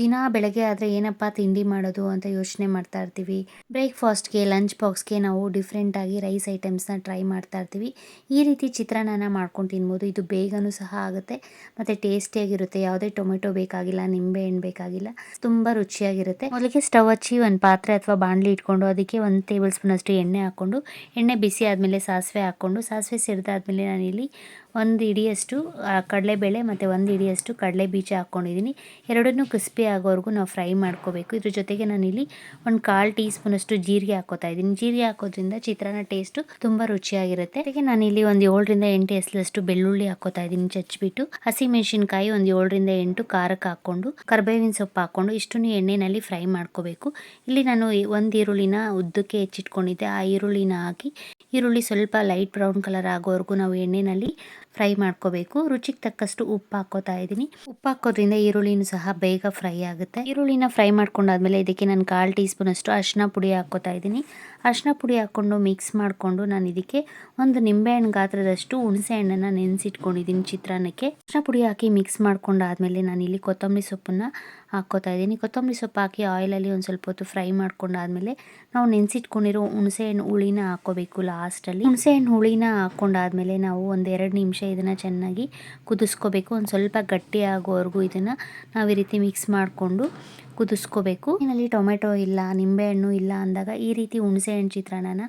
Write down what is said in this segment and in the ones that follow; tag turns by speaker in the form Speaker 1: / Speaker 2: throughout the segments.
Speaker 1: ದಿನ ಬೆಳಗ್ಗೆ ಆದರೆ ಏನಪ್ಪ ತಿಂಡಿ ಮಾಡೋದು ಅಂತ ಯೋಚನೆ ಮಾಡ್ತಾ ಇರ್ತೀವಿ. ಬ್ರೇಕ್ಫಾಸ್ಟ್ಗೆ, ಲಂಚ್ ಬಾಕ್ಸ್ಗೆ ನಾವು ಡಿಫ್ರೆಂಟಾಗಿ ರೈಸ್ ಐಟಮ್ಸ್ನ ಟ್ರೈ ಮಾಡ್ತಾ ಇರ್ತೀವಿ. ಈ ರೀತಿ ಚಿತ್ರಾನ್ನನ ಮಾಡ್ಕೊಂಡು ತಿನ್ಬೋದು. ಇದು ಬೇಗನೂ ಸಹ ಆಗುತ್ತೆ ಮತ್ತು ಟೇಸ್ಟಿಯಾಗಿರುತ್ತೆ. ಯಾವುದೇ ಟೊಮೆಟೊ ಬೇಕಾಗಿಲ್ಲ, ನಿಂಬೆ ಹಣ್ಣು ಬೇಕಾಗಿಲ್ಲ, ತುಂಬ ರುಚಿಯಾಗಿರುತ್ತೆ. ಮೊದಲಿಗೆ ಸ್ಟವ್ ಹಚ್ಚಿ ಒಂದು ಪಾತ್ರೆ ಅಥವಾ ಬಾಣಲಿ ಇಟ್ಕೊಂಡು ಅದಕ್ಕೆ 1 ಟೇಬಲ್ ಸ್ಪೂನ್ ಅಷ್ಟು ಎಣ್ಣೆ ಹಾಕ್ಕೊಂಡು, ಎಣ್ಣೆ ಬಿಸಿ ಆದಮೇಲೆ ಸಾಸಿವೆ ಹಾಕ್ಕೊಂಡು, ಸಾಸಿವೆ ಸಿಡಿದಾದ್ಮೇಲೆ ನಾನಿಲ್ಲಿ 1 ಹಿಡಿಯಷ್ಟು ಕಡಲೆಬೇಳೆ ಮತ್ತು 1 ಹಿಡಿಯಷ್ಟು ಕಡಲೆ ಬೀಜ ಹಾಕ್ಕೊಂಡಿದ್ದೀನಿ. ಎರಡನ್ನೂ ಕ್ರಿಸ್ಪಿ ಆಗೋವರೆಗೂ ನಾವು ಫ್ರೈ ಮಾಡ್ಕೋಬೇಕು. ಇದ್ರ ಜೊತೆಗೆ ನಾನಿಲ್ಲಿ 1/4 ಟೀ ಸ್ಪೂನಷ್ಟು ಜೀರಿಗೆ ಹಾಕೋತಾ ಇದ್ದೀನಿ. ಜೀರಿಗೆ ಹಾಕೋದ್ರಿಂದ ಚಿತ್ರಾನ್ನ ಟೇಸ್ಟು ತುಂಬ ರುಚಿಯಾಗಿರುತ್ತೆ. ಅದಕ್ಕೆ ನಾನಿಲ್ಲಿ ಒಂದು 7ರಿಂದ 8 ಎಸಲಷ್ಟು ಬೆಳ್ಳುಳ್ಳಿ ಹಾಕೋತಾ ಇದ್ದೀನಿ ಚಚ್ಚಿಬಿಟ್ಟು. ಹಸಿಮೆಣಸಿನ್ಕಾಯಿ ಒಂದು 7ರಿಂದ 8 ಖಾರಕ್ಕೆ ಹಾಕ್ಕೊಂಡು, ಕರಿಬೇವಿನ ಸೊಪ್ಪು ಹಾಕ್ಕೊಂಡು ಇಷ್ಟನ್ನು ಎಣ್ಣೆಯಲ್ಲಿ ಫ್ರೈ ಮಾಡ್ಕೋಬೇಕು. ಇಲ್ಲಿ ನಾನು 1 ಈರುಳ್ಳಿನ ಉದ್ದಕ್ಕೆ ಹೆಚ್ಚಿಟ್ಕೊಂಡಿದ್ದೆ. ಆ ಈರುಳ್ಳಿನ ಹಾಕಿ, ಈರುಳ್ಳಿ ಸ್ವಲ್ಪ ಲೈಟ್ ಬ್ರೌನ್ ಕಲರ್ ಆಗೋವರೆಗೂ ನಾವು ಎಣ್ಣೆಯಲ್ಲಿ ಫ್ರೈ ಮಾಡ್ಕೋಬೇಕು. ರುಚಿಗೆ ತಕ್ಕಷ್ಟು ಉಪ್ಪು ಹಾಕೋತಾ ಇದ್ದೀನಿ. ಉಪ್ಪು ಹಾಕೋದ್ರಿಂದ ಈರುಳ್ಳಿನೂ ಸಹ ಬೇಗ ಫ್ರೈ ಆಗುತ್ತೆ. ಈರುಳ್ಳಿನ ಫ್ರೈ ಮಾಡ್ಕೊಂಡಾದ್ಮೇಲೆ ಇದಕ್ಕೆ ನಾನು 1/4 ಟೀ ಸ್ಪೂನ್ ಅಷ್ಟು ಅರಿಶಿನ ಪುಡಿ ಹಾಕೋತಾ ಇದ್ದೀನಿ. ಅರಿಶಿನ ಪುಡಿ ಹಾಕ್ಕೊಂಡು ಮಿಕ್ಸ್ ಮಾಡಿಕೊಂಡು ನಾನು ಇದಕ್ಕೆ 1 ನಿಂಬೆಹಣ್ಣು ಗಾತ್ರದಷ್ಟು ಹುಣಸೆ ಹಣ್ಣನ್ನು ನೆನೆಸಿಟ್ಕೊಂಡಿದ್ದೀನಿ ಚಿತ್ರಾನ್ನಕ್ಕೆ. ಅರಿಶಿನ ಪುಡಿ ಹಾಕಿ ಮಿಕ್ಸ್ ಮಾಡ್ಕೊಂಡಾದ್ಮೇಲೆ ನಾನಿಲ್ಲಿ ಕೊತ್ತಂಬರಿ ಸೊಪ್ಪನ್ನು ಹಾಕ್ಕೋತಾ ಇದ್ದೀನಿ. ಕೊತ್ತಂಬರಿ ಸೊಪ್ಪು ಹಾಕಿ ಆಯಿಲಲ್ಲಿ ಒಂದು ಸ್ವಲ್ಪ ಹೊತ್ತು ಫ್ರೈ ಮಾಡ್ಕೊಂಡಾದ್ಮೇಲೆ ನಾವು ನೆನೆಸಿಟ್ಕೊಂಡಿರೋ ಹುಣಸೆ ಹಣ್ಣು ಹುಳಿನ ಹಾಕೋಬೇಕು ಲಾಸ್ಟಲ್ಲಿ. ಹುಣಸೆ ಹಣ್ಣು ಹುಳಿನ ಹಾಕ್ಕೊಂಡಾದ್ಮೇಲೆ ನಾವು ಒಂದು 2 ನಿಮಿಷ ಇದನ್ನು ಚೆನ್ನಾಗಿ ಕುದಿಸ್ಕೋಬೇಕು. ಒಂದು ಸ್ವಲ್ಪ ಗಟ್ಟಿ ಆಗೋವರೆಗೂ ಇದನ್ನು ನಾವು ಈ ರೀತಿ ಮಿಕ್ಸ್ ಮಾಡಿಕೊಂಡು ಕುದಿಸ್ಕೋಬೇಕು. ಇದರಲ್ಲಿ ಟೊಮೆಟೊ ಇಲ್ಲ, ನಿಂಬೆಹಣ್ಣು ಇಲ್ಲ ಅಂದಾಗ ಈ ರೀತಿ ಹುಣಸೆ ಹಣ್ಣು ಚಿತ್ರಾನ್ನನ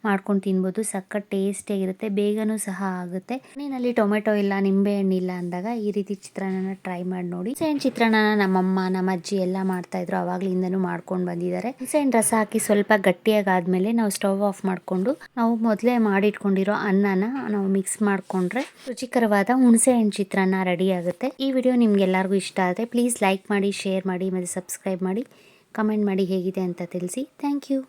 Speaker 1: ಮಾಡ್ಕೊಂಡು ತಿನ್ಬೋದು. ಸಖತ್ ಟೇಸ್ಟಿಯಾಗಿರುತ್ತೆ, ಬೇಗನೂ ಸಹ ಆಗುತ್ತೆ. ಮನೆಯಲ್ಲಿ ಟೊಮೆಟೊ ಇಲ್ಲ, ನಿಂಬೆಹಣ್ಣು ಇಲ್ಲ ಅಂದಾಗ ಈ ರೀತಿ ಚಿತ್ರಾನ್ನನ ಟ್ರೈ ಮಾಡಿ ನೋಡಿ. ಹುಣಸೆ ಹಣ್ಣು ಚಿತ್ರಾನ್ನನ ನಮ್ಮಮ್ಮ, ನಮ್ಮ ಅಜ್ಜಿ ಎಲ್ಲ ಮಾಡ್ತಾಯಿದ್ರು, ಆವಾಗಲಿಂದನೂ ಮಾಡ್ಕೊಂಡು ಬಂದಿದ್ದಾರೆ. ಹುಣಸೆ ಹಣ್ಣು ರಸ ಹಾಕಿ ಸ್ವಲ್ಪ ಗಟ್ಟಿಯಾಗಾದ್ಮೇಲೆ ನಾವು ಸ್ಟವ್ ಆಫ್ ಮಾಡಿಕೊಂಡು ನಾವು ಮೊದಲೇ ಮಾಡಿಟ್ಕೊಂಡಿರೋ ಅನ್ನನ ನಾವು ಮಿಕ್ಸ್ ಮಾಡಿಕೊಂಡ್ರೆ ರುಚಿಕರವಾದ ಹುಣಸೆ ಹಣ್ಣು ಚಿತ್ರಾನ್ನ ರೆಡಿ ಆಗುತ್ತೆ. ಈ ವಿಡಿಯೋ ನಿಮ್ಗೆಲ್ಲರಿಗೂ ಇಷ್ಟ ಆದರೆ ಪ್ಲೀಸ್ ಲೈಕ್ ಮಾಡಿ, ಶೇರ್ ಮಾಡಿ ಮತ್ತು ಸಬ್ಸ್ಕ್ರೈಬ್ ಮಾಡಿ. ಕಮೆಂಟ್ ಮಾಡಿ ಹೇಗಿದೆ ಅಂತ ತಿಳಿಸಿ. Thank you.